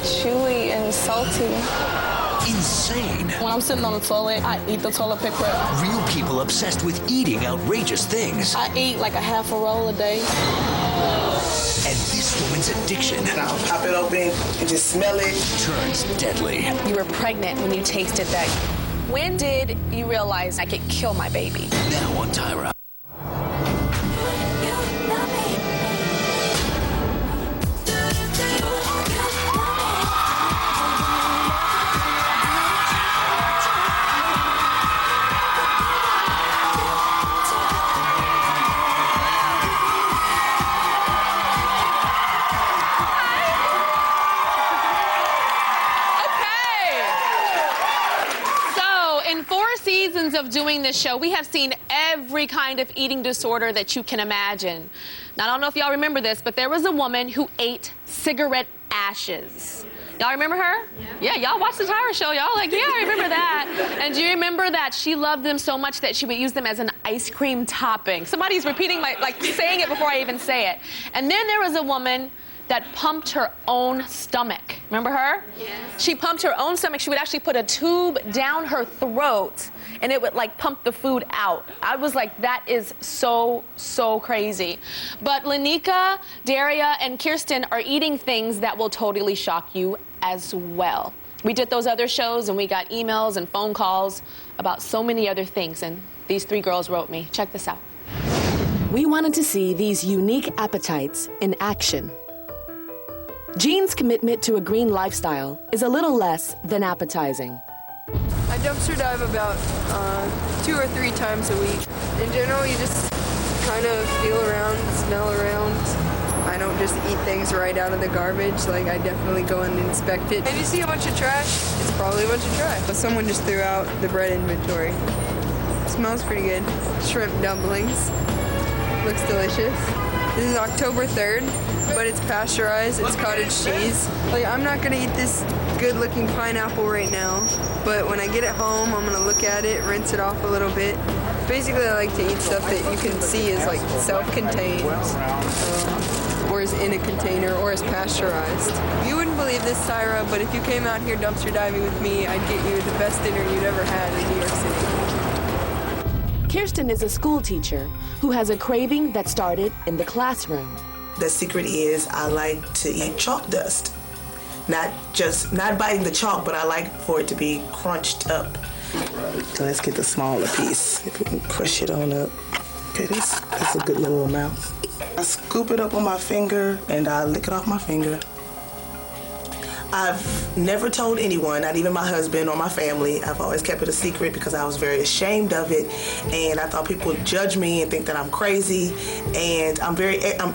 chewy and salty. Insane. When I'm sitting on the toilet, I eat the toilet paper. Real people obsessed with eating outrageous things. I eat like a half a roll a day. And this woman's addiction I'll pop it open and just smell it. turns deadly. You were pregnant when you tasted that. When did you realize I could kill my baby? Now on Tyra. Of doing this show, we have seen every kind of eating disorder that you can imagine. Now, I don't know if y'all remember this, but there was a woman who ate cigarette ashes. Y'all remember her? Yeah, y'all watched the Tyra show. Y'all like, yeah, I remember that. And do you remember that she loved them so much that she would use them as an ice cream topping? Somebody's repeating, like saying it before I even say it. And then there was a woman that pumped her own stomach. Remember her? Yeah. She pumped her own stomach. She would actually put a tube down her throat and it would like pump the food out. I was like, that is so, so crazy. But Lanika, Daria, and Kirsten are eating things that will totally shock you as well. We did those other shows and we got emails and phone calls about so many other things, and these three girls wrote me. Check this out. We wanted to see these unique appetites in action. Jean's commitment to a green lifestyle is a little less than appetizing. I dumpster dive about 2 or 3 times a week. In general, you just kind of feel around, smell around. I don't just eat things right out of the garbage. Like, I definitely go and inspect it. If you see a bunch of trash, it's probably a bunch of trash. Someone just threw out the bread inventory. Smells pretty good. Shrimp dumplings. Looks delicious. This is October 3rd, but it's pasteurized, it's cottage cheese. Like, I'm not gonna eat this good-looking pineapple right now, but when I get it home, I'm gonna look at it, rinse it off a little bit. Basically, I like to eat stuff that you can see is like self-contained, or is in a container, or is pasteurized. You wouldn't believe this, Tyra, but if you came out here dumpster diving with me, I'd get you the best dinner you'd ever had in New York City. Kirsten is a school teacher who has a craving that started in the classroom. The secret is I like to eat chalk dust. Not biting the chalk, but I like for it to be crunched up. So let's get the smaller piece. If we can crush it on up. Okay, that's a good little amount. I scoop it up on my finger and I lick it off my finger. I've never told anyone, not even my husband or my family. I've always kept it a secret because I was very ashamed of it, and I thought people would judge me and think that I'm crazy. And I'm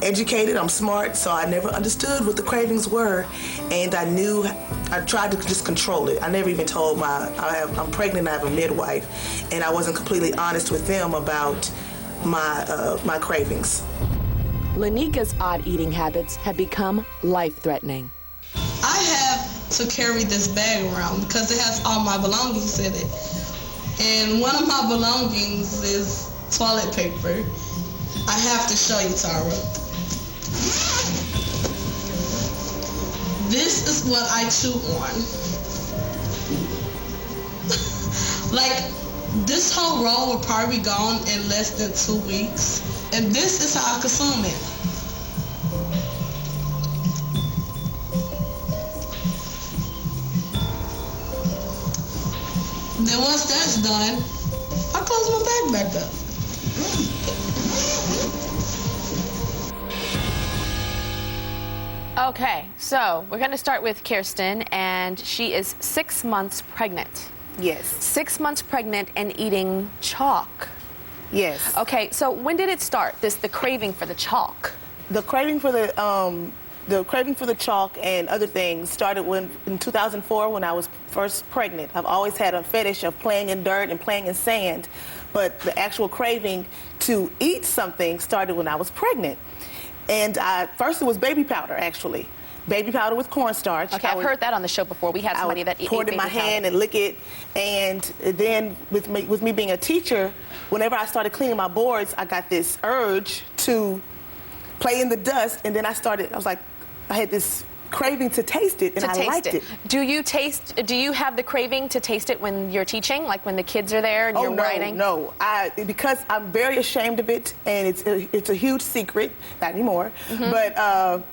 educated, I'm smart, so I never understood what the cravings were, and I tried to just control it. I never even told I'm pregnant, I have a midwife, and I wasn't completely honest with them about my cravings. Lanika's odd eating habits have become life-threatening. I have to carry this bag around because it has all my belongings in it. And one of my belongings is toilet paper. I have to show you, Tyra. This is what I chew on. Like, this whole roll will probably be gone in less than 2 weeks. And this is how I consume it. Then once that's done, I close my bag back up. Okay, so we're gonna start with Kirsten, and she is 6 months pregnant. Yes. 6 months pregnant and eating chalk. Yes. Okay, so when did it start, the craving for the chalk? The craving for the chalk and other things started in 2004 when I was first pregnant. I've always had a fetish of playing in dirt and playing in sand, but the actual craving to eat something started when I was pregnant. And first it was baby powder, actually. Baby powder with cornstarch. Okay, I've heard that on the show before. We had somebody that ate pour it in my hand and lick it. And then with me being a teacher, whenever I started cleaning my boards, I got this urge to play in the dust. And then I had this craving to taste it, and I liked it. Do you have the craving to taste it when you're teaching, like when the kids are there and you're writing? No, because I'm very ashamed of it, and it's a huge secret, not anymore, but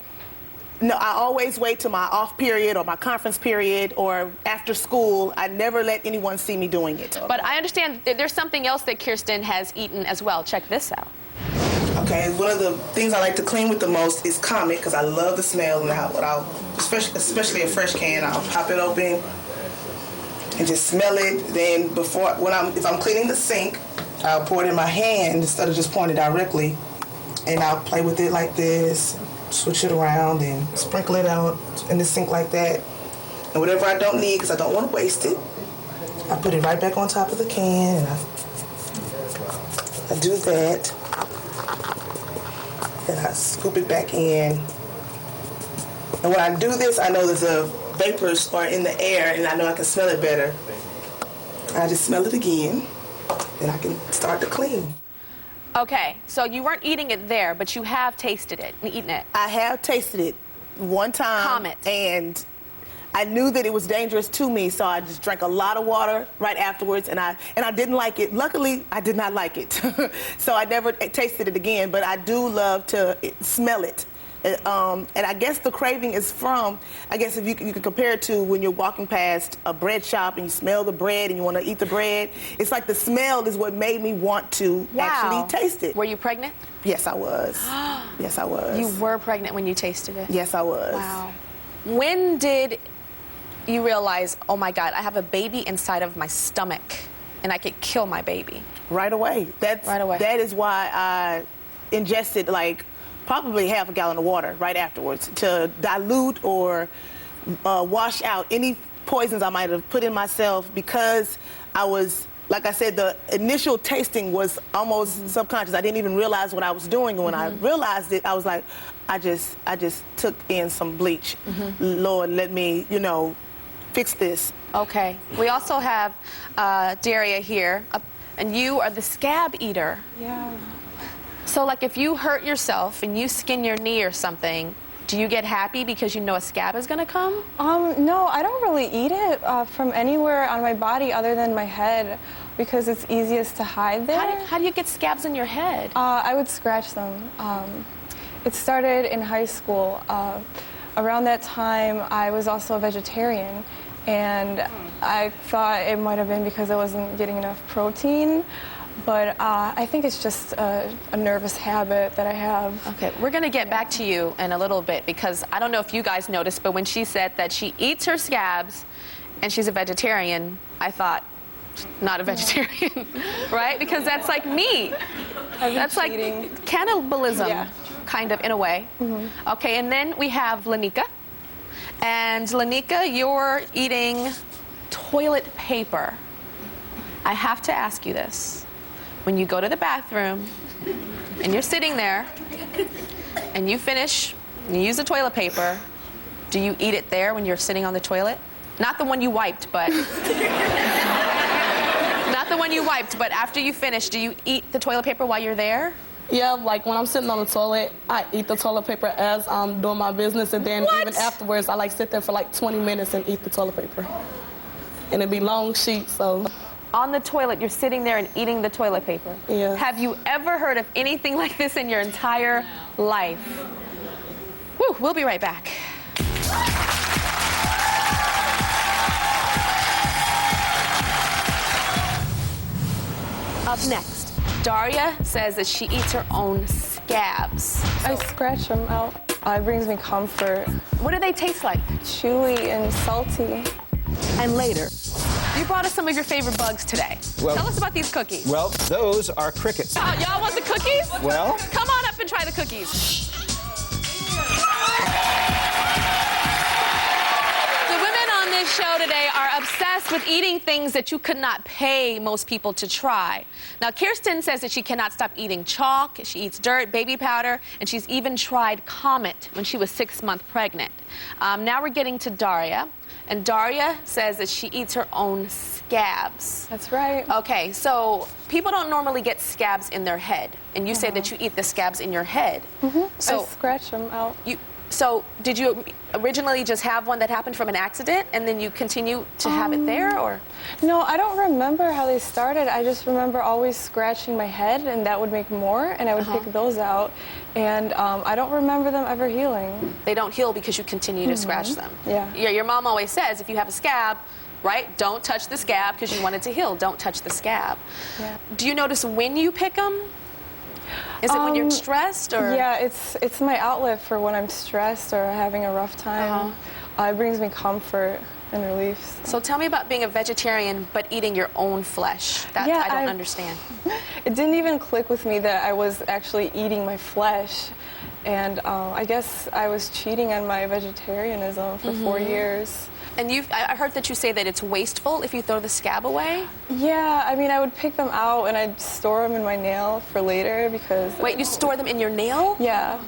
no, I always wait till my off period or my conference period or after school. I never let anyone see me doing it. But I understand that there's something else that Kirsten has eaten as well. Check this out. Okay, one of the things I like to clean with the most is Comet, because I love the smell, and especially a fresh can, I'll pop it open and just smell it. Then if I'm cleaning the sink, I'll pour it in my hand instead of just pouring it directly, and I'll play with it like this, switch it around and sprinkle it out in the sink like that. And whatever I don't need, because I don't want to waste it, I put it right back on top of the can, and I do that. Then I scoop it back in. And when I do this, I know that the vapors are in the air, and I know I can smell it better. I just smell it again, and I can start to clean. Okay, so you weren't eating it there, but you have tasted it and eaten it. I have tasted it one time. Comet. And I knew that it was dangerous to me, so I just drank a lot of water right afterwards, and I didn't like it. Luckily, I did not like it, so I never tasted it again. But I do love to smell it. And I guess the craving is from, I guess if you can compare it to when you're walking past a bread shop and you smell the bread and you want to eat the bread. It's like the smell is what made me want to actually taste it. Were you pregnant? Yes, I was. Yes, I was. You were pregnant when you tasted it? Yes, I was. Wow. When did you realize, oh my God, I have a baby inside of my stomach and I could kill my baby? Right away. Right away. That is why I ingested probably half a gallon of water right afterwards to dilute or wash out any poisons I might have put in myself, because I was, like I said, the initial tasting was almost subconscious. I didn't even realize what I was doing. And when I realized it, I was like, I just took in some bleach. Lord, let me, fix this. Okay. We also have Daria here, and you are the scab eater. Yeah. So, if you hurt yourself and you skin your knee or something, do you get happy because you know a scab is going to come? No, I don't really eat it from anywhere on my body other than my head, because it's easiest to hide there. How do you get scabs in your head? I would scratch them. It started in high school. Around that time, I was also a vegetarian, and I thought it might have been because I wasn't getting enough protein. But I think it's just a nervous habit that I have. Okay, we're going to get back to you in a little bit, because I don't know if you guys noticed, but when she said that she eats her scabs and she's a vegetarian, I thought, not a vegetarian, right? Because that's like meat. That's like cannibalism, kind of, in a way. Okay, and then we have Lanika. And Lanika, you're eating toilet paper. I have to ask you this. When you go to the bathroom and you're sitting there and you finish, you use the toilet paper, do you eat it there when you're sitting on the toilet? Not the one you wiped, but not the one you wiped, but after you finish, do you eat the toilet paper while you're there? Yeah, when I'm sitting on the toilet, I eat the toilet paper as I'm doing my business, and then even afterwards, I sit there for 20 minutes and eat the toilet paper. And it'd be long sheets, so. On the toilet, you're sitting there and eating the toilet paper. Yeah. Have you ever heard of anything like this in your entire life? Woo, we'll be right back. Up next, Daria says that she eats her own scabs. I scratch them out. It brings me comfort. What do they taste like? Chewy and salty. And later, you brought us some of your favorite bugs today. Well, tell us about these cookies. Well, those are crickets. Y'all want the cookies? Well, come on up and try the cookies. The women on this show today are obsessed with eating things that you could not pay most people to try. Now, Kirsten says that she cannot stop eating chalk, she eats dirt, baby powder, and she's even tried Comet when she was 6 months pregnant. Now we're getting to Daria. And Daria says that she eats her own scabs. That's right. Okay, so people don't normally get scabs in their head. And you say that you eat the scabs in your head. So I scratch them out. So did you originally just have one that happened from an accident and then you continue to have it there, or? No, I don't remember how they started. I just remember always scratching my head, and that would make more, and I would pick those out. And I don't remember them ever healing. They don't heal because you continue to scratch them. Yeah. Your mom always says if you have a scab, right, don't touch the scab because you want it to heal. Don't touch the scab. Yeah. Do you notice when you pick them? Is it when you're stressed, or? Yeah, it's my outlet for when I'm stressed or having a rough time. It brings me comfort and relief. So tell me about being a vegetarian but eating your own flesh. That Yeah, I don't understand. It didn't even click with me that I was actually eating my flesh. And I guess I was cheating on my vegetarianism for 4 years. And I heard that you say that it's wasteful if you throw the scab away? Yeah, I mean, I would pick them out and I'd store them in my nail for later because... Wait, you store them in your nail? Yeah.